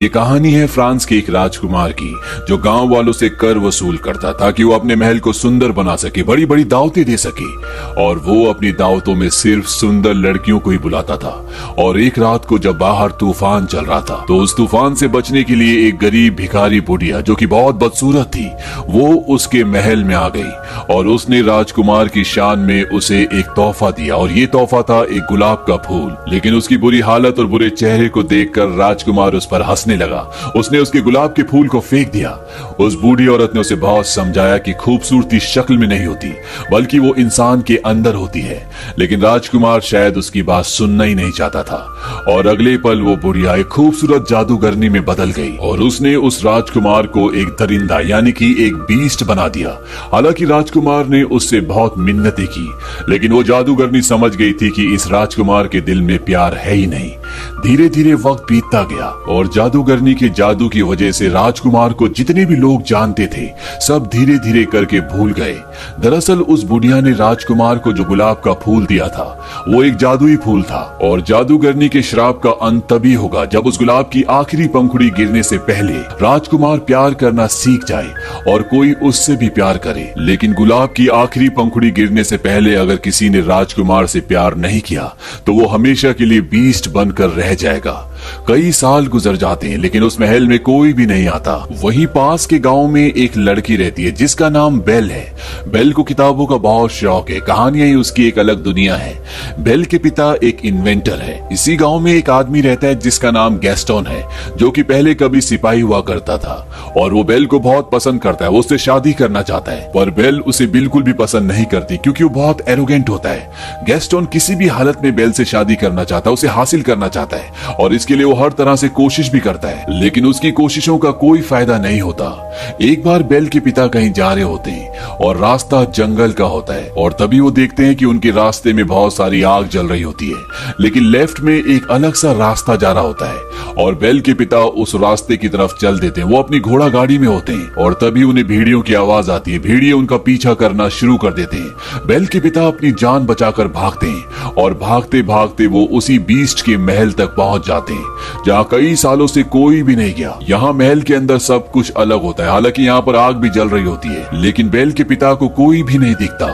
ये कहानी है फ्रांस के एक राजकुमार की, जो गांव वालों से कर वसूल करता ताकि वो अपने महल को सुंदर बना सके, बड़ी बड़ी दावतें दे सके। और वो अपनी दावतों में सिर्फ सुंदर लड़कियों को ही बुलाता था। और एक रात को जब बाहर तूफान चल रहा था, तो उस तूफान से बचने के लिए एक गरीब भिखारी बुढ़िया, जो कि बहुत बदसूरत थी, वो उसके महल में आ गई। और उसने राजकुमार की शान में उसे एक तोहफा दिया, और ये तोहफा था एक गुलाब का फूल। लेकिन उसकी बुरी हालत और बुरे चेहरे को देखकर राजकुमार उस पर हंसने लगा। उसने उसके गुलाब के फूल को फेंक दिया। उस बूढ़ी औरत ने उसे बहुत समझाया कि खूबसूरती शक्ल में नहीं होती, बल्कि वो इंसान के अंदर होती है। लेकिन राजकुमार शायद उसकी बात सुनना ही नहीं चाहता था। और अगले पल वो बुढ़िया एक खूबसूरत जादूगरनी में बदल गई, और उसने उस राजकुमार को एक दरिंदा यानी कि एक बीस्ट बना दिया। हालांकि राजकुमार ने उससे बहुत मिन्नतें की, लेकिन वो जादूगरनी समझ गई थी कि इस राजकुमार के दिल में प्यार है ही नहीं। धीरे धीरे वक्त बीतता गया, और जादूगरनी के जादू की वजह से राजकुमार को जितने भी लोग जानते थे, सब धीरे धीरे करके भूल गए। दरअसल उस बुढ़िया ने राजकुमार को जो गुलाब का फूल दिया था, वो एक जादुई फूल था। और जादूगरनी के श्राप का अंत तभी होगा जब उस गुलाब की आखिरी पंखुड़ी गिरने से पहले राजकुमार प्यार करना सीख जाए और कोई उससे भी प्यार करे। लेकिन गुलाब की आखिरी पंखुड़ी गिरने से पहले अगर किसी ने राजकुमार से प्यार नहीं किया, तो वो हमेशा के लिए बीस्ट बनकर रह जाएगा। कई साल गुजर जाते हैं, लेकिन उस महल में कोई भी नहीं आता। वहीं पास के गांव में एक लड़की रहती है जिसका नाम बेल है। बेल को किताबों का बहुत शौक है, कहानियां ही उसकी एक अलग दुनिया है। बेल के पिता एक इन्वेंटर है। इसी गांव में एक आदमी रहता है जिसका नाम गैस्टोन है, जो कि पहले कभी सिपाही हुआ करता था। और वो बेल को बहुत पसंद करता है, वो उससे शादी करना चाहता है। पर बेल उसे बिल्कुल भी पसंद नहीं करती, क्योंकि वो बहुत एरोगेंट होता है। गैस्टोन किसी भी हालत में बेल से शादी करना चाहता है, उसे हासिल करना चाहता है, और इसके लिए वो हर तरह से कोशिश भी करता है। लेकिन उसकी कोशिशों का कोई फायदा नहीं होता। एक बार बेल के पिता कहीं जा रहे होते हैं, और रास्ता जंगल का होता है। और तभी वो देखते हैं कि उनके रास्ते में बहुत सारी आग जल रही होती है, लेकिन लेफ्ट में एक अलग सा रास्ता जा रहा होता है। और बेल के पिता उस रास्ते की तरफ चल देते हैं। वो अपनी घोड़ा गाड़ी में होते हैं, और तभी उन्हें भेड़ियों की आवाज आती है। भेड़िए उनका पीछा करना शुरू कर देते हैं। बेल के पिता अपनी जान बचाकर भागते हैं, और भागते भागते वो उसी बीस्ट के महल तक पहुंच जाते हैं, जहाँ कई सालों से कोई भी नहीं गया। यहाँ महल के अंदर सब कुछ अलग होता है। हालांकि यहाँ पर आग भी जल रही होती है, लेकिन बेल के पिता को कोई भी नहीं दिखता।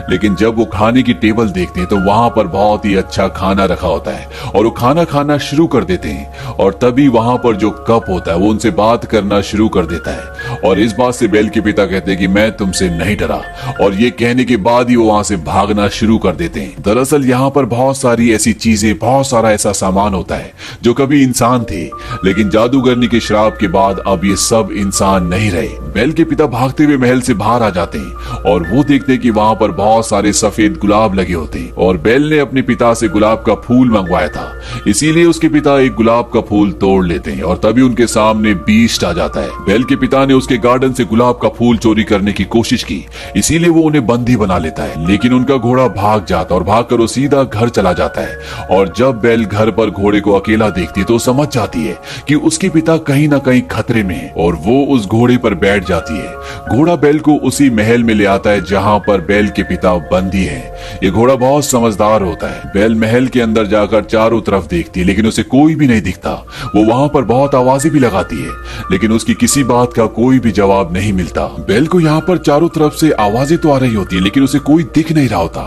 लेकिन जब वो खाने की टेबल देखते हैं, तो वहाँ पर बहुत ही अच्छा खाना रखा होता है, और वो खाना खाना शुरू कर देते हैं। और तभी वहाँ पर जो कप होता है, वो उनसे बात करना शुरू कर देता है। और इस बात से बेल के पिता कहते हैं कि मैं तुमसे नहीं डरा। और ये कहने के बाद ही वो वहाँ से भागना शुरू कर देते हैं। दरअसल यहाँ पर बहुत सारी ऐसी चीजें, बहुत सारा ऐसा सामान होता है जो कभी इंसान थे, लेकिन जादूगरनी के श्राप के बाद अब ये सब इंसान नहीं रहे। बेल के पिता भागते हुए महल से बाहर आ जाते हैं, और वो देखते हैं कि वहाँ पर बहुत सारे सफेद गुलाब लगे होते हैं। और बेल ने अपने पिता से गुलाब का फूल मंगवाया था, इसीलिए उसके पिता एक गुलाब का फूल तोड़ लेते हैं। और तभी उनके सामने बीस्ट आ जाता है। बेल के पिता ने उसके गार्डन से गुलाब का फूल चोरी करने की कोशिश की, इसीलिए वो उन्हें बंदी बना लेता है। लेकिन उनका घोड़ा भाग जाता, और भागकर वो सीधा घर चला जाता है। और जब बेल घर पर घोड़े को अकेला देखती है, तो समझ जाती है कि उसके पिता कहीं ना कहीं खतरे में है, और वो उस घोड़े पर बैठ जाती है। घोड़ा बेल को उसी महल में ले आता है जहां पर बेल के पिता बंदी है। ये घोड़ा बहुत समझदार होता है। बेल महल के अंदर जाकर चारों तरफ देखती है, लेकिन उसे कोई भी नहीं दिखता। वो वहां पर बहुत आवाजें भी लगाती है, लेकिन उसकी किसी बात का कोई भी जवाब नहीं मिलता। बेल को यहाँ पर चारों तरफ से आवाजें तो आ रही होती है, लेकिन उसे कोई दिख नहीं रहा होता।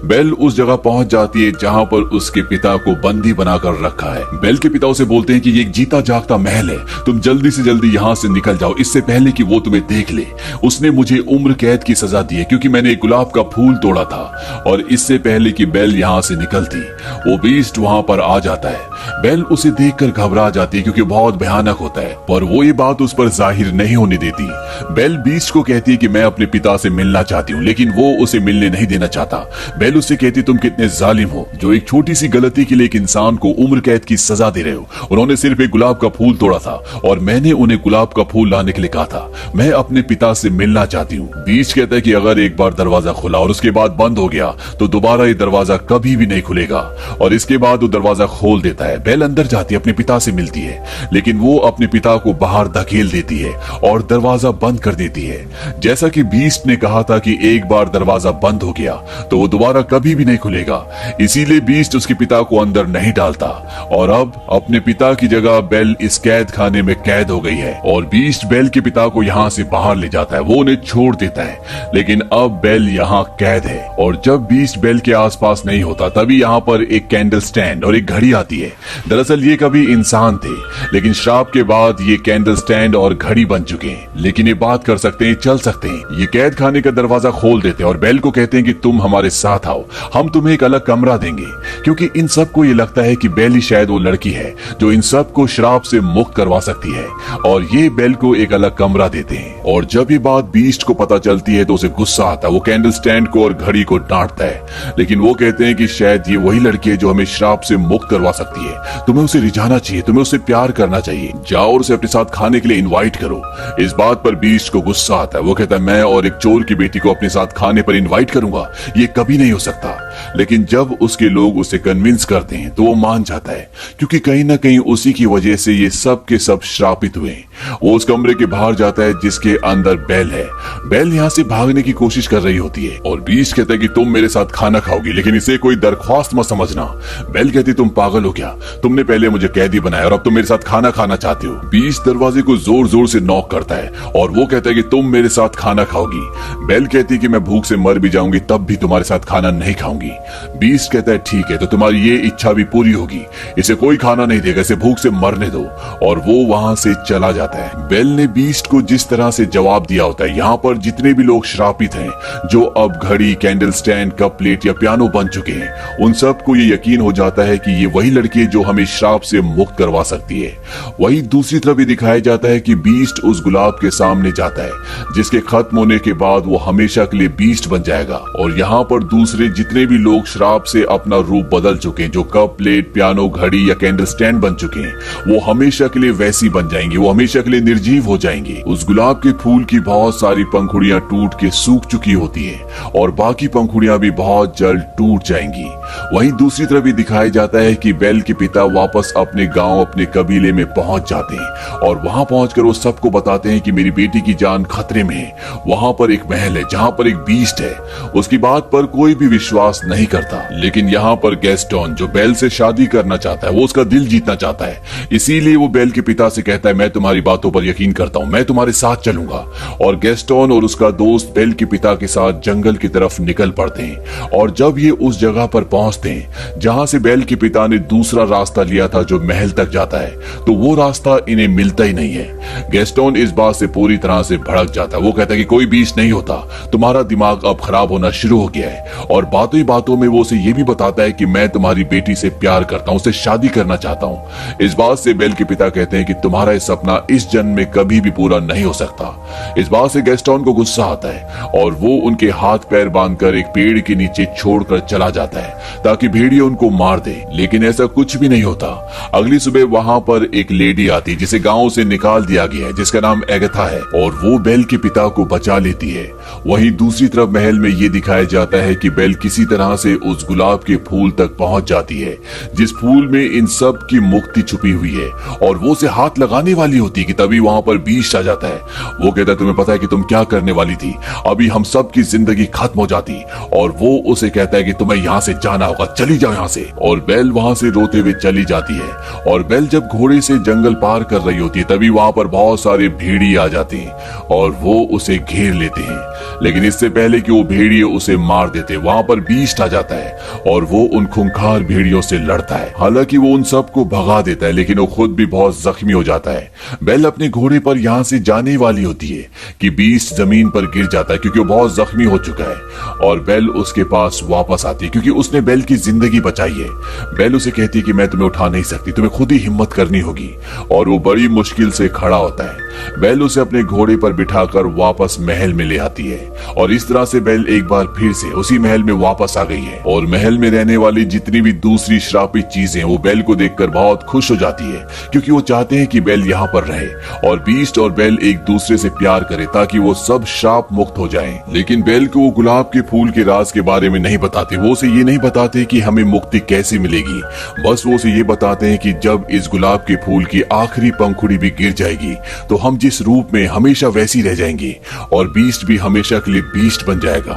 बेल उस जगह पहुंच जाती है जहां पर उसके पिता को बंदी बनाकर रखा है। बेल के पिता उसे बोलते हैं कि ये एक जीता जागता महल है, तुम जल्दी से जल्दी यहाँ से निकल जाओ, इससे पहले कि वो तुम्हें देख ले। उसने मुझे उम्र कैद की सजा दी है, क्योंकि मैंने एक गुलाब का फूल तोड़ा था। और इससे पहले कि बेल यहाँ से निकलती, वो बीस्ट वहाँ पर आ जाता है। बेल उसे देखकर घबरा जाती है, क्योंकि बहुत भयानक होता है, पर वो ये बात उस पर जाहिर नहीं होने देती। बेल बीस्ट को कहती है कि मैं अपने पिता से मिलना चाहती हूँ, लेकिन वो उसे मिलने नहीं देना चाहता। बेल उससे कहती, तुम कितने जालिम हो, जो एक छोटी सी गलती के लिए एक इंसान को उम्र कैद की सजा दे रहे हो। उन्होंने सिर्फ एक गुलाब का फूल तोड़ा था, और मैंने उन्हें गुलाब का फूल लाने के लिए कहा था। मैं अपने पिता पिता से मिलना चाहती हूँ। बीस्ट कहता है कि अगर एक बार दरवाजा खुला और उसके बाद बंद हो गया तो दोबारा ये दरवाजा कभी भी नहीं खुलेगा। और इसके बाद वो दरवाजा खोल देता है। बेल अंदर जाती है, अपने पिता से मिलती है, लेकिन वो अपने पिता को बाहर धकेल देती है और दरवाजा बंद कर देती है। जैसा कि बीस्ट ने कहा था कि एक बार दरवाजा बंद हो गया तो वो दोबारा कभी भी नहीं खुलेगा, इसीलिए बीस्ट उसके पिता को अंदर नहीं डालता। और अब अपने पिता की जगह बेल इस कैद खाने में कैद हो गई है और बीस्ट बेल के पिता को यहाँ से बाहर ले जाता है, वो उन्हें छोड़ देता है। लेकिन अब बेल यहाँ कैद है और जब बीस्ट बेल के आसपास नहीं होता तभी यहाँ पर एक कैंडल स्टैंड और एक घड़ी आती है। दरअसल ये कभी इंसान थे, लेकिन श्राप के बाद ये कैंडल स्टैंड और घड़ी बन चुके हैं, लेकिन ये बात कर सकते हैं, चल सकते हैं। ये कैद खाने का दरवाजा खोल देते हैं और बेल को कहते हैं कि तुम हमारे साथ आओ, हम तुम्हें एक अलग कमरा देंगे। क्योंकि इन सबको ये लगता है कि बेल ही शायद वो लड़की है जो इन सबको श्राप से मुक्त करवा सकती है, और ये बेल को एक अलग कमरा देते हैं। और जब ये बात बीस्ट को पता चलती है तो उसे गुस्सा आता है। वो कैंडल स्टैंड को और घड़ी को डांटता है, लेकिन वो कहते हैं कि शायद ये वही लड़की है जो हमें श्राप से मुक्त करवा सकती है। तुम्हें उसे रिझाना चाहिए, तुम्हें उससे प्यार करना चाहिए, जाओ और उसे अपने साथ खाने के लिए इनवाइट करो। इस बात पर बीस्ट को गुस्सा आता है। वो कहता है मैं और एक चोर की बेटी को अपने साथ खाने पर इनवाइट करूंगा, ये कभी नहीं हो सकता। लेकिन जब उसके लोग उसे कन्विंस करते हैं तो वो मान जाता है, क्योंकि कहीं ना कहीं उसी की वजह से ये सब के सब श्रापित हुए। वो उस कमरे के बाहर जाता है जिसके अंदर बेल है। बेल यहाँ से भागने की कोशिश कर रही होती है और बीस्ट कहता है कि तुम मेरे साथ खाना खाओगी, लेकिन इसे कोई दरख्वास्त मत समझना। बेल कहती तुम पागल हो क्या, तुमने पहले मुझे कैदी बनाया और अब तुम मेरे साथ खाना खाना चाहते हो। बीस्ट दरवाजे को जोर जोर से नॉक करता है और वो कहता है कि तुम मेरे साथ खाना खाओगी। बेल कहती है कि मैं भूख से मर भी जाऊंगी तब भी तुम्हारे साथ खाना नहीं खाऊंगी। बीस्ट कहता है ठीक है, तो तुम्हारी ये इच्छा भी पूरी होगी, इसे कोई खाना नहीं देगा, इसे भूख से मरने दो। और वो वहां से चला जाता है। बेल ने बीस्ट को जिस तरह से जवाब दिया होता है, यहाँ पर जितने भी लोग श्रापित हैं, जो अब घड़ी, कैंडल स्टैंड, कप प्लेट या पियानो बन चुके हैं, उन सबको ये यकीन हो जाता है कि ये वही लड़की है जो हमें श्राप से मुक्त करवा सकती है। वही दूसरी तरफ भी दिखाया जाता है कि बीस्ट उस गुलाब के सामने जाता है जिसके खत्म होने के बाद वो हमेशा के लिए बीस्ट बन जाएगा। और यहाँ पर दूसरे जितने भी लोग श्राप से अपना रूप बदल चुके हैं, जो कप प्लेट, पियानो, घड़ी या कैंडल स्टैंड बन चुके हैं, वो हमेशा के लिए वैसी बन जाएंगे, वो हमेशा के लिए निर्जीव हो जाएंगे। उस गुलाब के फूल की बहुत सारी पंखुड़ियां टूट के सूख चुकी होती है और बाकी पंखुड़ियां भी बहुत जल्द टूट जाएंगी। वहीं दूसरी तरफ भी दिखाया जाता है कि बेल के पिता वापस अपने गांव, अपने कबीले में पहुंच जाते हैं और वहां पहुंचकर वो सबको बताते हैं कि मेरी बेटी की जान खतरे में है। वहां पर एक महल है जहां पर एक बीस्ट है। उसकी बात पर कोई भी विश्वास नहीं करता, लेकिन यहाँ पर गैस्टोन जो बेल से शादी करना चाहता है, वो उसका दिल जीतना चाहता है, इसीलिए वो बेल के पिता से कहता है मैं तुम्हारी बातों पर यकीन करता हूँ, मैं तुम्हारे साथ चलूंगा। और गैस्टोन और उसका दोस्त बेल के पिता के साथ जंगल की तरफ निकल पड़ते हैं। और जब ये उस जगह पर पहुंचते हैं जहां से बेल के पिता ने दूसरा रास्ता लिया था जो महल तक जाता है, तो वो रास्ता इन्हें मिलता ही नहीं है। गैस्टोन इस बात से पूरी तरह से भड़क जाता है। वो कहता है कि कोई बीस्ट नहीं होता, तुम्हारा दिमाग अब खराब होना शुरू हो गया है। और बातों ही बातों में वो उसे ये भी बताता है कि मैं तुम्हारी बेटी से प्यार करता हूँ, उससे शादी करना चाहता हूँ। इस बात से बेल के पिता कहते हैं कि तुम्हारा ये सपना इस जन्म में कभी भी पूरा नहीं हो सकता। इस बात से गैस्टोन को गुस्सा आता है और वो उनके हाथ पैर बांधकर एक पेड़ के नीचे छोड़कर चला जाता है ताकि भेड़िया उनको मार दे, लेकिन ऐसा कुछ भी नहीं होता। अगली सुबह वहां पर एक लेडी आती है जिसे गांव से निकाल दिया गया है, जिसका नाम एगथा है, और वो बेल के पिता को बचा लेती है। वहीं दूसरी तरफ महल में ये दिखाया जाता है कि बेल किसी तरह से उस गुलाब के फूल तक पहुंच जाती है जिस फूल में इन सब की मुक्ति छुपी हुई है, और वो उसे हाथ लगाने वाली होती है कि तभी वहां पर बीस्ट आ जाता है। वो कहता है तुम्हें पता है कि तुम क्या करने वाली थी, अभी हम सब की जिंदगी खत्म हो जाती। और वो उसे कहता है कि तुम्हें यहाँ से जाना होगा, चली जाओ यहाँ से। और बेल वहां से रोते हुए चली जाती है। और बेल जब घोड़े से जंगल पार कर रही होती है तभी वहां पर बहुत सारे भेड़िए आ जाते हैं और वो उसे घेर लेते हैं, लेकिन इससे पहले कि वो भेड़िए उसे मार देते वहां पर बीस्ट आ जाता है और वो उन खूंखार भेड़ियों से लड़ता है। हालांकि वो उन सबको भगा देता है, लेकिन वो खुद भी बहुत जख्मी हो जाता है। बेल अपने घोड़े पर यहाँ से जाने वाली होती है कि बीस्ट जमीन पर गिर जाता है क्योंकि वो बहुत जख्मी हो चुका है। और बेल उसके पास वापस आती है क्योंकि उसने बेल की जिंदगी बचाई है। बेल उसे कहती है कि मैं तुम्हें उठा नहीं सकती, तुम्हें खुद ही हिम्मत करनी होगी। और वो बड़ी मुश्किल से खड़ा होता है, बेल उसे अपने घोड़े पर बिठाकर वापस महल में ले आती है और इस तरह से बेल एक बार फिर से उसी महल में वापस आ गई है। और महल में रहने वाली जितनी भी दूसरी श्रापित चीजें वो बेल को देखकर बहुत खुश हो जाती है, क्योंकि वो चाहते हैं कि बेल यहाँ पर रहे और बीस्ट और बेल एक दूसरे से प्यार करे ताकि वो सब श्राप मुक्त हो जाएं। लेकिन बेल को वो गुलाब के फूल के राज के बारे में नहीं बताते। वो उसे ये नहीं बताते कि हमें मुक्ति कैसे मिलेगी, बस वो उसे ये बताते हैं कि जब इस गुलाब के फूल की आखिरी पंखुड़ी भी गिर जाएगी तो हम जिस रूप में हमेशा वैसी रह जाएंगे और बीस्ट भी हमेशा के लिए बीस्ट बन जाएगा।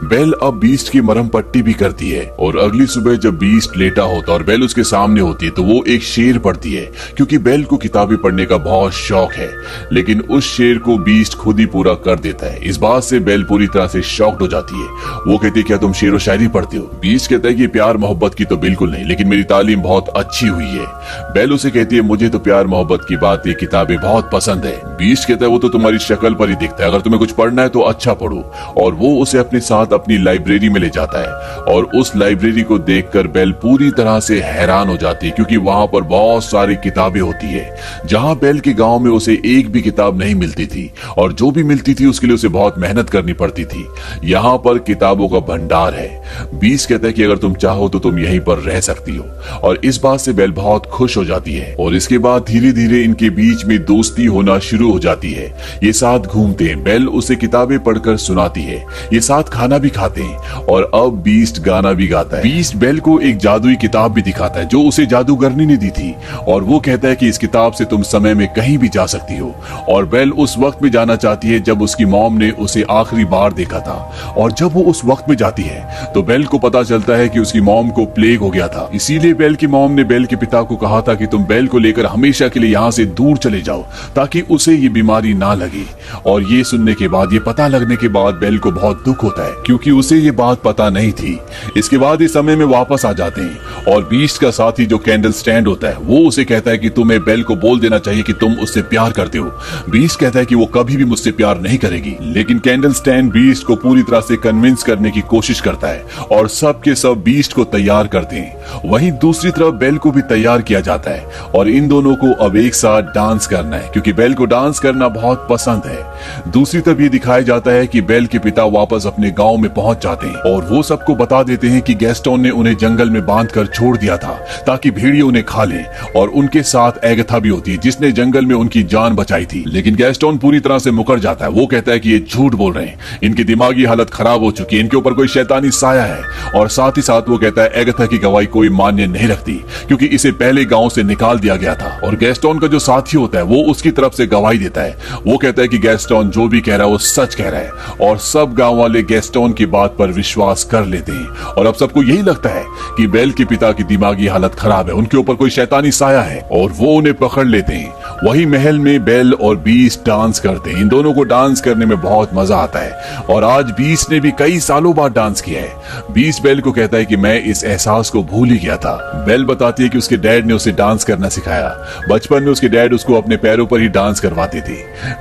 बेल अब बीस्ट की मरहम पट्टी भी करती है और अगली सुबह जब बीस्ट लेटा होता और बेल उसके सामने होती है तो वो एक शेर पढ़ती है, क्योंकि बेल को किताबें पढ़ने का बहुत शौक है। लेकिन उस शेर को बीस्ट खुद ही पूरा कर देता है। इस बात से बेल पूरी तरह से शॉक्ड हो जाती है। वो कहती है, क्या तुम शेर व शायरी पढ़ते हो? बीस्ट कहता है कि प्यार मोहब्बत की तो बिल्कुल नहीं, लेकिन मेरी तालीम बहुत अच्छी हुई है। बेल उसे कहती है, मुझे तो प्यार मोहब्बत की बातें किताबें बहुत पसंद है। बीस्ट कहता है, वो तो तुम्हारी शक्ल पर ही दिखता है, अगर तुम्हें कुछ पढ़ना है तो अच्छा पढ़ो। और वो उसे अपने साथ अपनी लाइब्रेरी में ले जाता है और उस लाइब्रेरी को देखकर बेल पूरी तरह से हैरान हो जाती है, क्योंकि वहां पर बहुत सारी किताबें होती है। जहां बेल के गांव में उसे एक भी किताब नहीं मिलती थी और जो भी मिलती थी उसके लिए उसे बहुत मेहनत करनी पड़ती थी। यहाँ पर किताबों का भंडार है। बीस कहता है कि अगर तुम चाहो तो तुम यहीं पर रह सकती हो और इस बात से बेल बहुत खुश हो जाती है। और इसके बाद धीरे धीरे इनके बीच में दोस्ती होना शुरू हो जाती है। ये साथ घूमते हैं, बेल उसे किताबें पढ़कर सुनाती है, ये साथ खाना भी खाते हैं और अब बीस्ट गाना भी गाता है। बीस्ट बेल को एक जादुई किताब भी दिखाता है जो उसे जादूगरनी ने दी थी और वो कहता है कि इस किताब से तुम समय में कहीं भी जा सकती हो। और बेल उस वक्त में जाना चाहती है जब उसकी मॉम ने उसे आखिरी बार देखा था। और जब वो उस वक्त में जाती है तो बेल को पता चलता है कि उसकी मॉम को प्लेग हो गया था। इसीलिए बेल की मॉम ने बेल के पिता को कहा था कि तुम बेल को लेकर हमेशा के लिए यहाँ से दूर चले जाओ ताकि उसे ये बीमारी ना लगे। और ये सुनने के बाद, ये पता लगने के बाद बेल को बहुत दुख होता है, क्योंकि उसे ये बात पता नहीं थी। इसके बाद इस समय में वापस आ जाते हैं और बीस्ट का साथी जो कैंडल स्टैंड होता है वो उसे कहता है कि तुम्हें बेल को बोल देना चाहिए कि तुम उससे प्यार करते हो। बीस्ट कहता है कि वो कभी भी मुझसे प्यार नहीं करेगी, लेकिन कैंडल स्टैंड बीस्ट को पूरी तरह से कन्विंस करने की कोशिश करता है और सब के सब बीस्ट को तैयार करते हैं। वहीं दूसरी तरफ बेल को भी तैयार किया जाता है और इन दोनों को अब एक साथ डांस करना है, क्योंकि बेल को डांस करना बहुत पसंद है। दूसरी तरफ ये दिखाया जाता है कि बेल के पिता वापस अपने गांव में पहुंच जाते हैं और वो सबको बता देते हैं कि गैस्टोन ने उन्हें जंगल में बांधकर छोड़ दिया था ताकि भेड़िए उन्हें खा लें। और उनके साथ एगथा भी होती है जिसने जंगल में उनकी जान बचाई थी। लेकिन गैस्टोन पूरी तरह से मुकर जाता है। वो कहता है कि ये झूठ बोल रहे हैं, इनकी दिमागी हालत खराब हो चुकी है, इनके ऊपर कोई शैतानी साया है। और साथ ही साथ वो कहता है एगथा की गवाही कोई मान्य नहीं रखती, क्योंकि इसे पहले गांव से निकाल दिया गया था। और गैस्टोन का जो साथी होता है वो उसकी तरफ से गवाही देता है। वो कहता है कि गैस्टोन जो भी कह रहा है वो सच कह रहा है। और सब गांव वाले गैस्टोन की बात पर विश्वास कर लेते हैं और अब सबको यही लगता है कि बेल के पिता की दिमागी हालत खराब है, उनके ऊपर कोई शैतानी साया है और वो उन्हें पकड़ लेते हैं। वही महल में बेल और बीस्ट डांस करते हैं। इन दोनों को डांस करने में बहुत मजा आता है और आज बीस्ट ने भी कई सालों बाद डांस किया है। बीस्ट बेल को कहता है कि मैं इस एहसास को भूल ही गया था। बेल बताती है कि उसके डैड ने उसे डांस करना सिखाया। बचपन में उसके डैड उसको अपने पैरों पर ही डांस करवाते थे।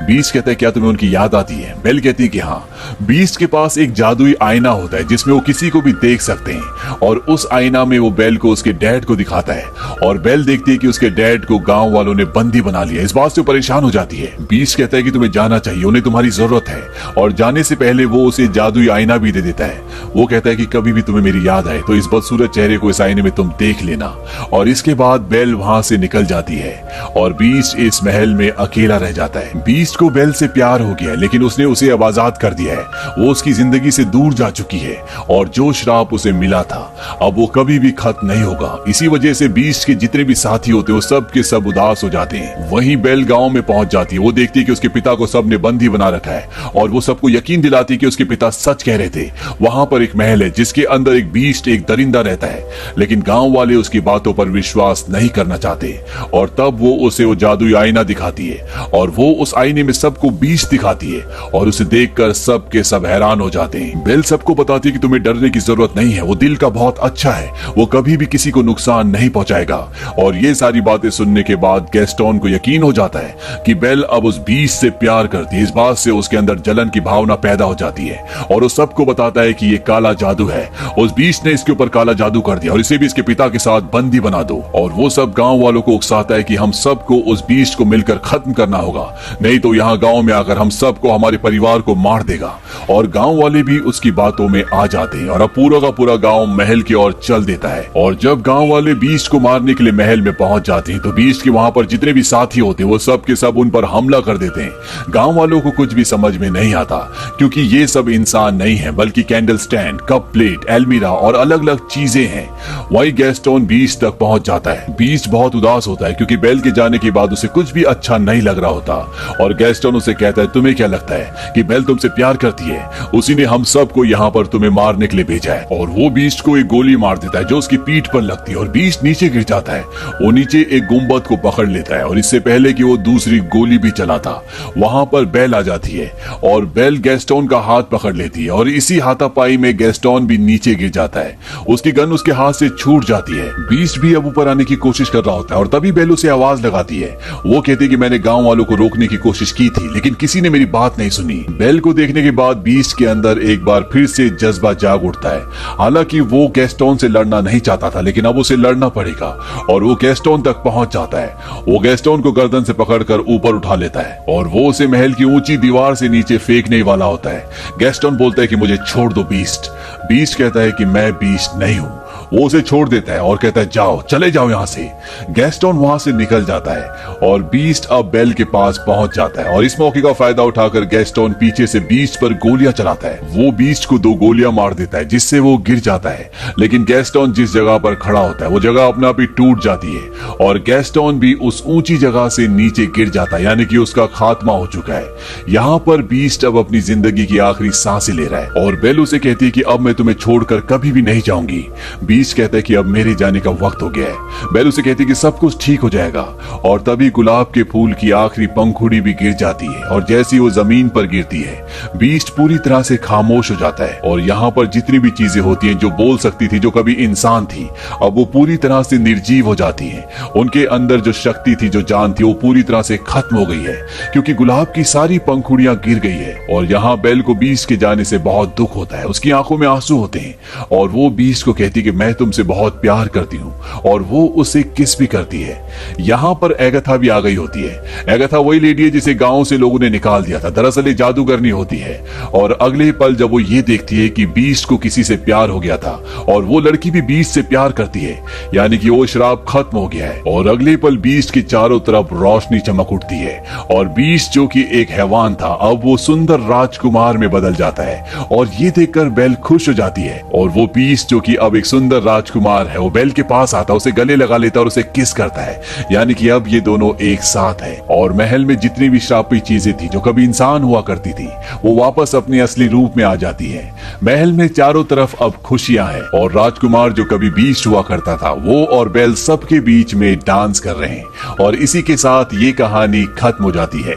बीस्ट कहता है क्या तुम्हें उनकी याद आती है? बेल कहती है कि हाँ। बीस्ट के पास एक जादुई आईना होता है जिसमें वो किसी को भी देख सकते हैं और उस आईना में वो बेल को उसके डैड को दिखाता है और बेल देखती है कि उसके डैड को गांव वालों ने बंदी बना लिया। इस बात से परेशान हो जाती है। बीस्ट कहता है कि तुम्हें जाना चाहिए, उन्हें तुम्हारी जरूरत है। और जाने से पहले वो उसे जादुई आईना भी दे देता है। वो कहता है कि कभी भी तुम्हें मेरी याद आए तो इस बदसूरत चेहरे को इस आईने में तुम देख लेना। और इसके बाद बेल वहां से निकल जाती है और बीस्ट इस महल में अकेला रह जाता है। बीस्ट को बेल से प्यार हो गया, लेकिन उसने उसे अब आजाद कर दिया है। वो उसकी जिंदगी से दूर जा चुकी है और जो श्राप उसे मिला था अब वो कभी भी खत्म नहीं होगा। इसी वजह से बीस्ट के जितने भी साथी होते हैं वो सब के सब उदास हो जाते हैं। वहीं बेल गांव में पहुंच जाती है। वो देखती है कि उसके पिता को सबने बंदी बना रखा है और वो सबको यकीन दिलाती है कि उसके पिता सच कह रहे थे। वहां पर एक महल है जिसके अंदर एक बीस्ट, एक दरिंदा रहता है, लेकिन गांव वाले उसकी बातों पर विश्वास नहीं करना चाहते। और तब वो उसे वो जादुई आईना दिखाती है और वो उस आईने में सबको बीस्ट दिखाती है और उसे देखकर सब के सब हैरान हो जाते हैं। बेल सबको बताती है कि तुम्हें डरने की जरूरत नहीं है, वो दिल का बहुत अच्छा है, वो कभी भी किसी को नुकसान नहीं पहुंचाएगा। और ये सारी बातें सुनने के बाद गैस्टोन को यकीन हो जाता है कि बेल अब उस बीस्ट से प्यार करती है। इस बात से उसके अंदर जलन की भावना पैदा हो जाती है और वो सबको बताता है कि ये काला जादू है, उस बीस्ट ने इसके ऊपर काला जादू कर दिया और इसे भी इसके पिता के साथ बंदी बना दो। और वो सब गांव वालों को उकसाता है कि हम सबको उस बीस्ट को मिलकर खत्म करना होगा, नहीं तो यहाँ गांव में आकर हम सबको, हमारे परिवार को मार देगा। और गांव वाले भी उसकी बातों में आ जाते हैं और अब पूरा का पूरा गांव महल की ओर चल देता है। और जब गांव वाले बीस्ट को मारने के लिए महल में पहुंच जाते हैं तो बीस्ट के वहां पर जितने भी साथी होते हैं वो सब के सब उन पर हमला कर देते हैं। गांव वालों को कुछ भी समझ में नहीं आता, क्योंकि ये सब इंसान नहीं है बल्कि candle stand, cup plate, almirah और अलग अलग चीजें हैं। वही गैस्टोन बीस्ट तक पहुंच जाता है। बीस्ट बहुत उदास होता है क्योंकि बेल के जाने के बाद उसे कुछ भी अच्छा नहीं लग रहा होता। और गैस्टोन उसे कहता है, तुम्हें क्या लगता है कि बेल तुमसे प्यार करती है? उसी ने हम सबको यहाँ पर तुम्हें मारने के लिए भेजा है। और वो बीस्ट को एक गोली मार देता है जो उसकी पीठ पर लगती है और बीस्ट नीचे गिर जाता है। वो नीचे एक गुंबद को पकड़ लेता है और इससे पहले कि वो दूसरी गोली भी चलाता, वहां पर बेल आ जाती है और बेल गैस्टोन का हाथ पकड़ लेती है और इसी हाथापाई में गैस्टोन भी नीचे गिर जाता है। उसकी गन उसके हाथ से छूट जाती है। बीस्ट भी अब ऊपर आने की कोशिश कर रहा होता है और तभी बेल उसे आवाज लगाती है। वो कहती है कि मैंने गांव वालों को रोकने की कोशिश की थी लेकिन किसी ने मेरी बात नहीं सुनी। बेल को देखने के बाद बीस्ट के अंदर एक बार फिर से जज्बा जाग उठता है। हालांकि वो गैस्टोन से लड़ना नहीं चाहता था लेकिन अब उसे लड़ना पड़ेगा और वो गैस्टोन तक पहुंच जाता है। वो गैस्टोन को गर्दन से पकड़कर ऊपर उठा लेता है और वो उसे महल की ऊंची दीवार से नीचे फेंकने वाला होता है। गैस्टोन बोलता है कि मुझे छोड़ दो बीस्ट। बीस्ट कहता है कि मैं बीस्ट नहीं हूं। वो उसे छोड़ देता है और कहता है, जाओ, चले जाओ यहाँ से। गैस्टोन वहां से निकल जाता है और बीस्ट अब बेल के पास पहुंच जाता है और इस मौके का फायदा उठाकर गैस्टोन पीछे से बीस्ट पर गोलियां चलाता है। वो बीस्ट को 2 गोलियां मार देता है जिससे वो गिर जाता है, लेकिन गैस्टोन जिस जगह पर खड़ा होता है वो जगह अपने आप ही टूट जाती है और गैस्टोन भी उस ऊंची जगह से नीचे गिर जाता है, यानी कि उसका खात्मा हो चुका है। यहाँ पर बीस्ट अब अपनी जिंदगी की आखिरी सांसें ले रहा है और बेल उसे कहती है कि अब मैं तुम्हें छोड़कर कभी भी नहीं जाऊंगी। बीस्ट कहता है कि अब मेरे जाने का वक्त हो गया है। बेल उसे कहती है कि सब कुछ ठीक हो जाएगा और तभी गुलाब के फूल की आखिरी पंखुड़ी भी गिर जाती है और जैसी वो जमीन पर गिरती है बीस्ट पूरी तरह से खामोश हो जाता है। और यहाँ पर जितनी भी चीजें होती हैं जो बोल सकती थी, जो कभी इंसान थी, अब वो पूरी तरह से निर्जीव हो जाती हैं। उनके अंदर जो शक्ति थी, जो जान थी, वो पूरी तरह से खत्म हो गई है क्योंकि गुलाब की सारी पंखुड़ियां गिर गई है। और यहाँ बेल को बीस्ट के जाने से बहुत दुख होता है। उसकी आंखों में आंसू होते हैं और वो बीस्ट को कहती कि मैं तुमसे बहुत प्यार करती हूँ और वो उसे किस भी करती है। यहाँ पर एगाथा भी आ गई होती है। एगाथा वही लेडी है जिसे गांव से लोगों ने निकाल दिया था। दरअसल ये जादूगरनी होती है और अगले पल जब वो ये देखती है कि बीस्ट को किसी से प्यार हो गया था और वो लड़की भी बीस्ट से प्यार करती है, यानी कि वो श्राप खत्म हो गया है। और अगले पल बीस्ट के चारों तरफ रोशनी चमक उठती है और बीस्ट जो कि एक हैवान था अब वो सुंदर राजकुमार में बदल जाता है। और ये देखकर बेल खुश हो जाती है और वो बीस्ट जो कि अब एक सुंदर राजकुमार है वो बेल के पास आता, उसे गले लगा लेता और उसे किस करता है, यानी कि अब ये दोनों एक साथ हैं। और महल में जितनी भी श्रापी चीजें थी जो कभी इंसान हुआ करती थी वो वापस अपने असली रूप में आ जाती है। महल में चारों तरफ अब खुशियां हैं और राजकुमार जो कभी बीस्ट हुआ करता था वो और बेल सबके बीच में डांस कर रहे हैं। और इसी के साथ ये कहानी खत्म हो जाती है।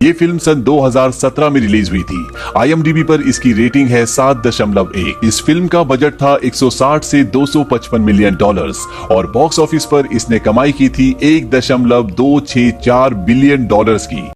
ये फिल्म सन 2017 में रिलीज हुई थी। IMDb पर इसकी रेटिंग है 7.1। इस फिल्म का बजट था 160 से 255 मिलियन डॉलर्स और बॉक्स ऑफिस पर इसने कमाई की थी 1.264 बिलियन डॉलर्स की।